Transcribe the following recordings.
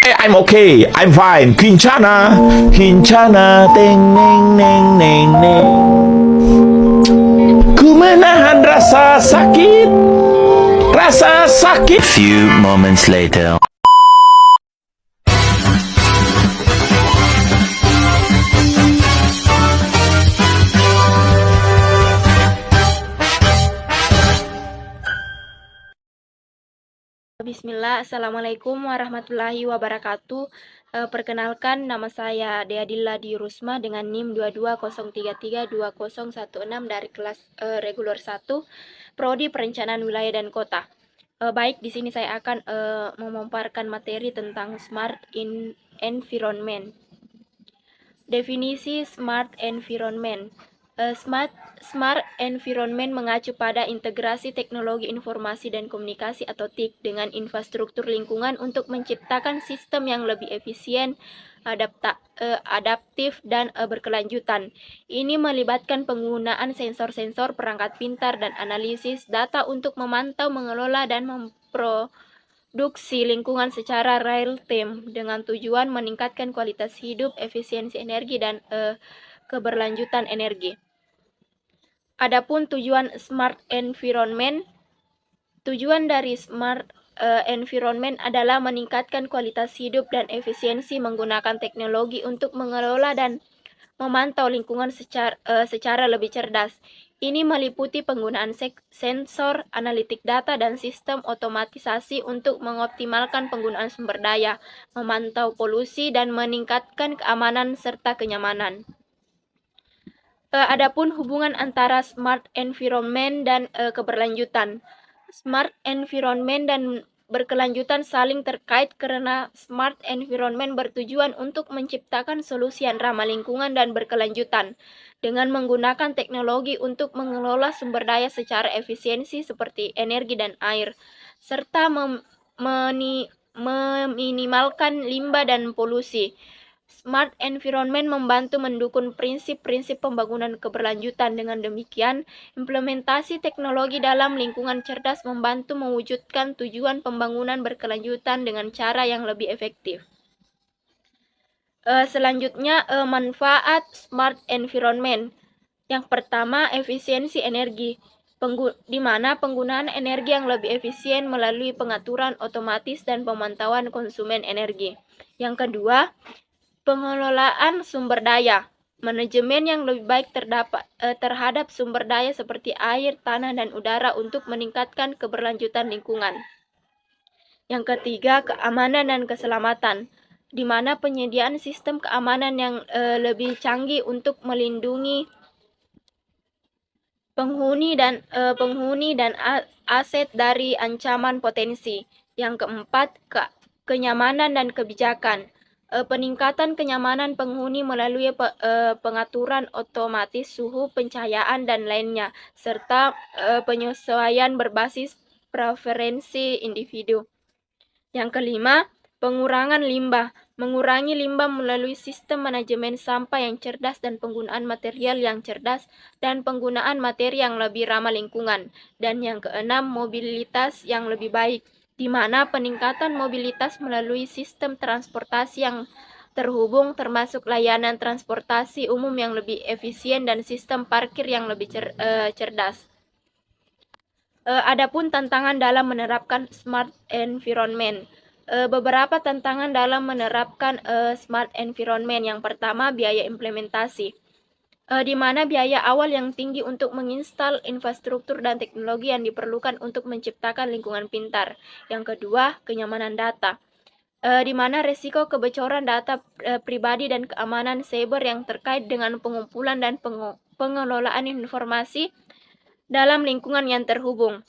I'm okay, I'm fine. Kincana, Kincana, teng neng neng neng neng. Ku menahan rasa sakit, rasa sakit. Few moments later. Bismillah, Assalamualaikum warahmatullahi wabarakatuh. Perkenalkan, nama saya Dea Dilla Dirusma dengan NIM 220332016 dari kelas reguler 1, Prodi Perencanaan Wilayah dan Kota. Baik, di sini saya akan memaparkan materi tentang Smart Environment. Definisi Smart Environment. Smart Environment mengacu pada integrasi teknologi informasi dan komunikasi atau TIK dengan infrastruktur lingkungan untuk menciptakan sistem yang lebih efisien, adaptif, dan berkelanjutan. Ini melibatkan penggunaan sensor-sensor, perangkat pintar, dan analisis data untuk memantau, mengelola, dan memproduksi lingkungan secara real time dengan tujuan meningkatkan kualitas hidup, efisiensi energi, dan keberlanjutan energi. Adapun tujuan Smart Environment, tujuan dari Smart Environment adalah meningkatkan kualitas hidup dan efisiensi menggunakan teknologi untuk mengelola dan memantau lingkungan secara lebih cerdas. Ini meliputi penggunaan sensor, analitik data, dan sistem otomatisasi untuk mengoptimalkan penggunaan sumber daya, memantau polusi, dan meningkatkan keamanan serta kenyamanan. Adapun hubungan antara smart environment dan keberlanjutan. Smart environment dan berkelanjutan saling terkait karena smart environment bertujuan untuk menciptakan solusi yang ramah lingkungan dan berkelanjutan dengan menggunakan teknologi untuk mengelola sumber daya secara efisiensi seperti energi dan air, serta meminimalkan limbah dan polusi. Smart Environment membantu mendukung prinsip-prinsip pembangunan keberlanjutan. Dengan demikian, implementasi teknologi dalam lingkungan cerdas membantu mewujudkan tujuan pembangunan berkelanjutan dengan cara yang lebih efektif. Selanjutnya, manfaat Smart Environment. Yang pertama, efisiensi energi, di mana penggunaan energi yang lebih efisien melalui pengaturan otomatis dan pemantauan konsumen energi. Yang kedua, pengelolaan sumber daya, manajemen yang lebih baik terhadap sumber daya seperti air, tanah, dan udara untuk meningkatkan keberlanjutan lingkungan. Yang ketiga, keamanan dan keselamatan, di mana penyediaan sistem keamanan yang lebih canggih untuk melindungi penghuni dan aset dari ancaman potensi. Yang keempat, kenyamanan dan kebijakan. Peningkatan kenyamanan penghuni melalui pengaturan otomatis suhu, pencahayaan, dan lainnya, serta penyesuaian berbasis preferensi individu. Yang kelima, pengurangan limbah. Mengurangi limbah melalui sistem manajemen sampah yang cerdas dan penggunaan material yang cerdas dan penggunaan materi yang lebih ramah lingkungan. Dan yang keenam, mobilitas yang lebih baik, di mana peningkatan mobilitas melalui sistem transportasi yang terhubung termasuk layanan transportasi umum yang lebih efisien dan sistem parkir yang lebih cerdas. Adapun tantangan dalam menerapkan smart environment. Beberapa tantangan dalam menerapkan smart environment. Yang pertama, biaya implementasi, di mana biaya awal yang tinggi untuk menginstal infrastruktur dan teknologi yang diperlukan untuk menciptakan lingkungan pintar. Yang kedua, kenyamanan data, di mana resiko kebocoran data pribadi dan keamanan cyber yang terkait dengan pengumpulan dan pengelolaan informasi dalam lingkungan yang terhubung.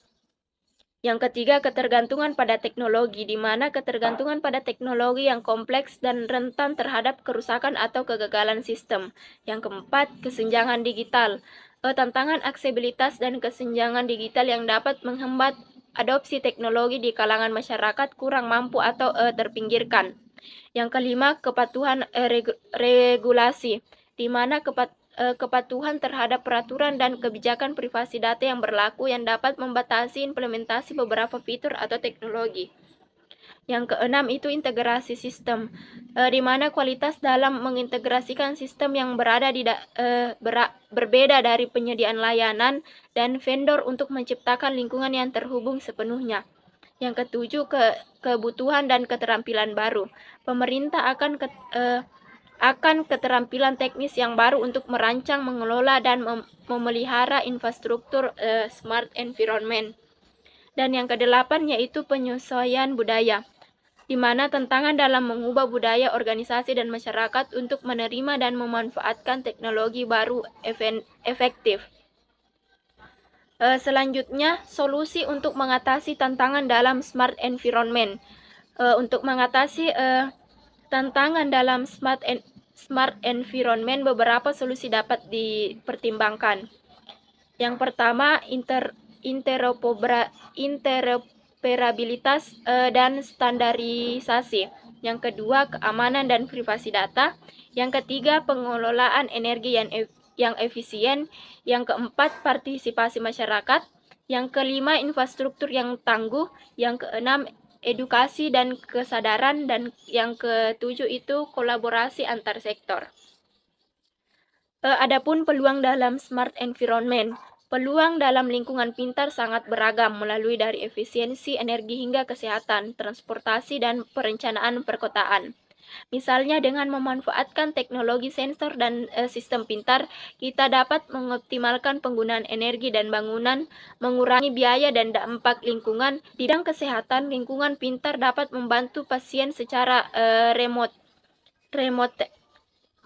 Yang ketiga, ketergantungan pada teknologi, di mana ketergantungan pada teknologi yang kompleks dan rentan terhadap kerusakan atau kegagalan sistem. Yang keempat, kesenjangan digital, tantangan aksesibilitas dan kesenjangan digital yang dapat menghambat adopsi teknologi di kalangan masyarakat kurang mampu atau terpinggirkan. Yang kelima, kepatuhan regulasi, di mana kepatuhan terhadap peraturan dan kebijakan privasi data yang berlaku yang dapat membatasi implementasi beberapa fitur atau teknologi. Yang keenam itu integrasi sistem, di mana kualitas dalam mengintegrasikan sistem yang berbeda dari penyediaan layanan dan vendor untuk menciptakan lingkungan yang terhubung sepenuhnya. Yang ketujuh, kebutuhan dan keterampilan baru. Pemerintah akan keterampilan teknis yang baru untuk merancang, mengelola, dan memelihara infrastruktur smart environment. Dan yang kedelapan yaitu penyesuaian budaya, di mana tantangan dalam mengubah budaya organisasi dan masyarakat untuk menerima dan memanfaatkan teknologi baru efektif. Selanjutnya, solusi untuk mengatasi tantangan dalam smart environment. Untuk mengatasi tantangan dalam smart environment, beberapa solusi dapat dipertimbangkan. Yang pertama, interoperabilitas dan standarisasi. Yang kedua, keamanan dan privasi data. Yang ketiga, pengelolaan energi yang efisien. Yang keempat, partisipasi masyarakat. Yang kelima, infrastruktur yang tangguh. Yang keenam, edukasi dan kesadaran. Dan yang ketujuh itu kolaborasi antar sektor. Adapun peluang dalam smart environment. Peluang dalam lingkungan pintar sangat beragam, melalui dari efisiensi energi hingga kesehatan, transportasi, dan perencanaan perkotaan. Misalnya dengan memanfaatkan teknologi sensor dan sistem pintar, kita dapat mengoptimalkan penggunaan energi dan bangunan, mengurangi biaya dan dampak lingkungan. Di bidang kesehatan, lingkungan pintar dapat membantu pasien secara remote,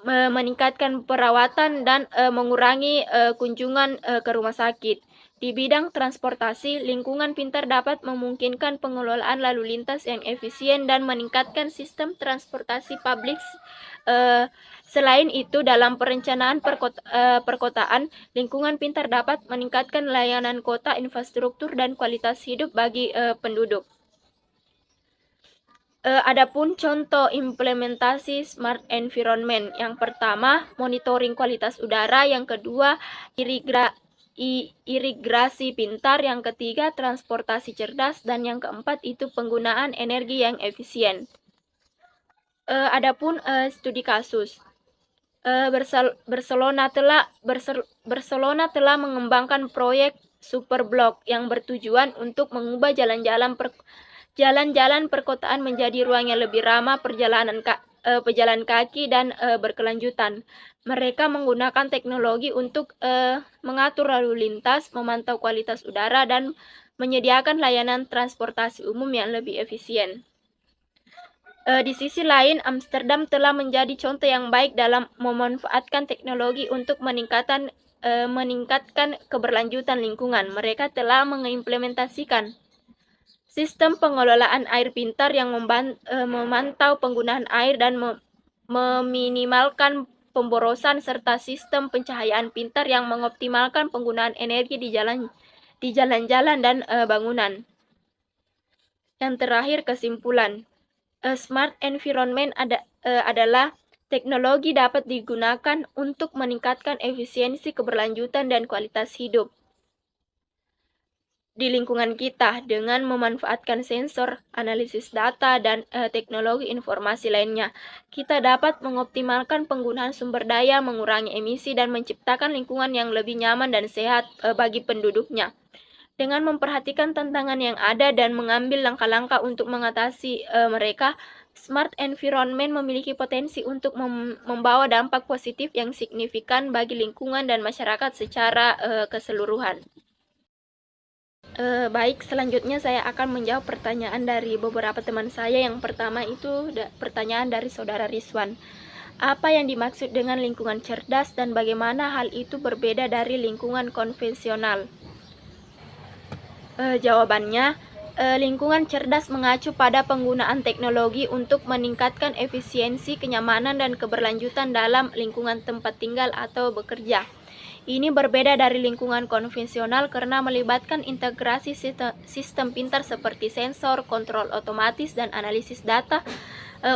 meningkatkan perawatan dan mengurangi kunjungan ke rumah sakit. Di bidang transportasi, lingkungan pintar dapat memungkinkan pengelolaan lalu lintas yang efisien dan meningkatkan sistem transportasi publik. Selain itu, dalam perencanaan perkotaan, lingkungan pintar dapat meningkatkan layanan kota, infrastruktur, dan kualitas hidup bagi penduduk. Adapun contoh implementasi smart environment, yang pertama monitoring kualitas udara, yang kedua irigasi pintar, yang ketiga transportasi cerdas, dan yang keempat itu penggunaan energi yang efisien. Adapun studi kasus, Barcelona telah mengembangkan proyek Superblock yang bertujuan untuk mengubah jalan-jalan perkotaan menjadi ruang yang lebih ramah pejalan kaki dan berkelanjutan. Mereka menggunakan teknologi untuk mengatur lalu lintas, memantau kualitas udara, dan menyediakan layanan transportasi umum yang lebih efisien. Di sisi lain, Amsterdam telah menjadi contoh yang baik dalam memanfaatkan teknologi untuk meningkatkan keberlanjutan lingkungan. Mereka telah mengimplementasikan sistem pengelolaan air pintar yang memantau penggunaan air dan meminimalkan pemborosan, serta sistem pencahayaan pintar yang mengoptimalkan penggunaan energi di jalan-jalan dan bangunan. Yang terakhir, kesimpulan. Smart environment adalah teknologi dapat digunakan untuk meningkatkan efisiensi, keberlanjutan, dan kualitas hidup di lingkungan kita dengan memanfaatkan sensor, analisis data, dan teknologi informasi lainnya. Kita dapat mengoptimalkan penggunaan sumber daya, mengurangi emisi, dan menciptakan lingkungan yang lebih nyaman dan sehat bagi penduduknya. Dengan memperhatikan tantangan yang ada dan mengambil langkah-langkah untuk mengatasi mereka, smart environment memiliki potensi untuk membawa dampak positif yang signifikan bagi lingkungan dan masyarakat secara keseluruhan. Baik, selanjutnya saya akan menjawab pertanyaan dari beberapa teman saya. Yang pertama itu pertanyaan dari saudara Rizwan. Apa yang dimaksud dengan lingkungan cerdas dan bagaimana hal itu berbeda dari lingkungan konvensional? Jawabannya, lingkungan cerdas mengacu pada penggunaan teknologi untuk meningkatkan efisiensi, kenyamanan, dan keberlanjutan dalam lingkungan tempat tinggal atau bekerja. Ini berbeda dari lingkungan konvensional karena melibatkan integrasi sistem pintar seperti sensor, kontrol otomatis, dan analisis data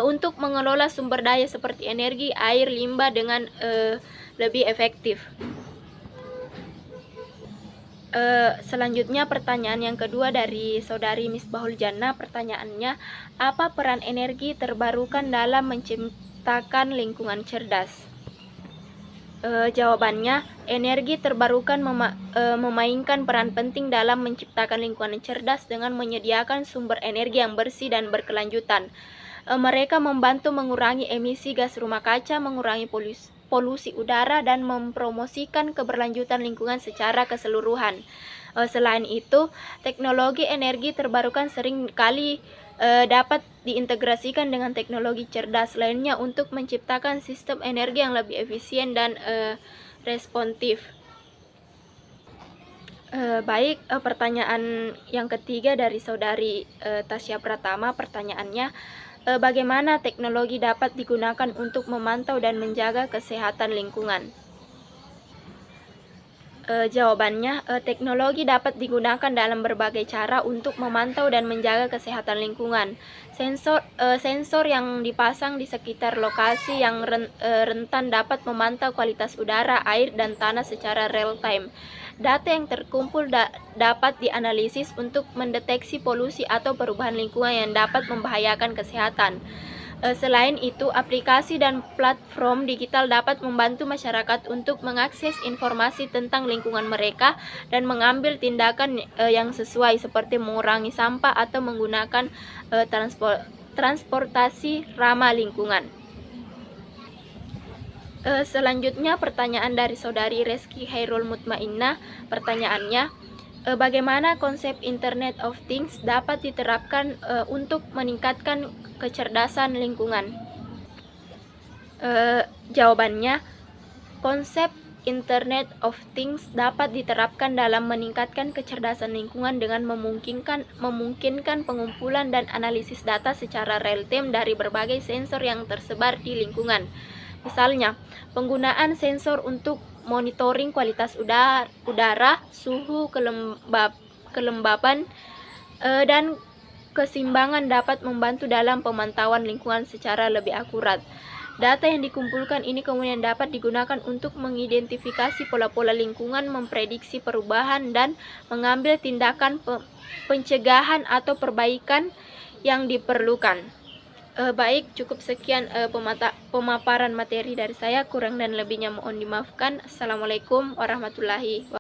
untuk mengelola sumber daya seperti energi, air, limbah dengan lebih efektif. Selanjutnya pertanyaan yang kedua dari saudari Misbahul Jannah. Pertanyaannya, apa peran energi terbarukan dalam menciptakan lingkungan cerdas? Jawabannya, energi terbarukan memainkan peran penting dalam menciptakan lingkungan cerdas dengan menyediakan sumber energi yang bersih dan berkelanjutan. Mereka membantu mengurangi emisi gas rumah kaca, mengurangi polusi udara, dan mempromosikan keberlanjutan lingkungan secara keseluruhan. Selain itu, teknologi energi terbarukan sering kali dapat diintegrasikan dengan teknologi cerdas lainnya untuk menciptakan sistem energi yang lebih efisien dan responsif. Pertanyaan yang ketiga dari saudari Tasya Pratama. Pertanyaannya, bagaimana teknologi dapat digunakan untuk memantau dan menjaga kesehatan lingkungan? Jawabannya, teknologi dapat digunakan dalam berbagai cara untuk memantau dan menjaga kesehatan lingkungan. Sensor yang dipasang di sekitar lokasi yang rentan dapat memantau kualitas udara, air, dan tanah secara real time. Data yang terkumpul dapat dianalisis untuk mendeteksi polusi atau perubahan lingkungan yang dapat membahayakan kesehatan. Selain itu, aplikasi dan platform digital dapat membantu masyarakat untuk mengakses informasi tentang lingkungan mereka dan mengambil tindakan yang sesuai, seperti mengurangi sampah atau menggunakan transportasi ramah lingkungan. Selanjutnya pertanyaan dari saudari Reski Hairul Mutmainnah. Pertanyaannya, bagaimana konsep Internet of Things dapat diterapkan untuk meningkatkan kecerdasan lingkungan? Jawabannya, konsep Internet of Things dapat diterapkan dalam meningkatkan kecerdasan lingkungan dengan memungkinkan pengumpulan dan analisis data secara real time dari berbagai sensor yang tersebar di lingkungan. Misalnya, penggunaan sensor untuk monitoring kualitas udara, suhu, kelembaban, dan keseimbangan dapat membantu dalam pemantauan lingkungan secara lebih akurat. Data yang dikumpulkan ini kemudian dapat digunakan untuk mengidentifikasi pola-pola lingkungan, memprediksi perubahan, dan mengambil tindakan pencegahan atau perbaikan yang diperlukan. Cukup sekian pemaparan materi dari saya. Kurang dan lebihnya mohon dimaafkan. Assalamualaikum warahmatullahi wabarakatuh.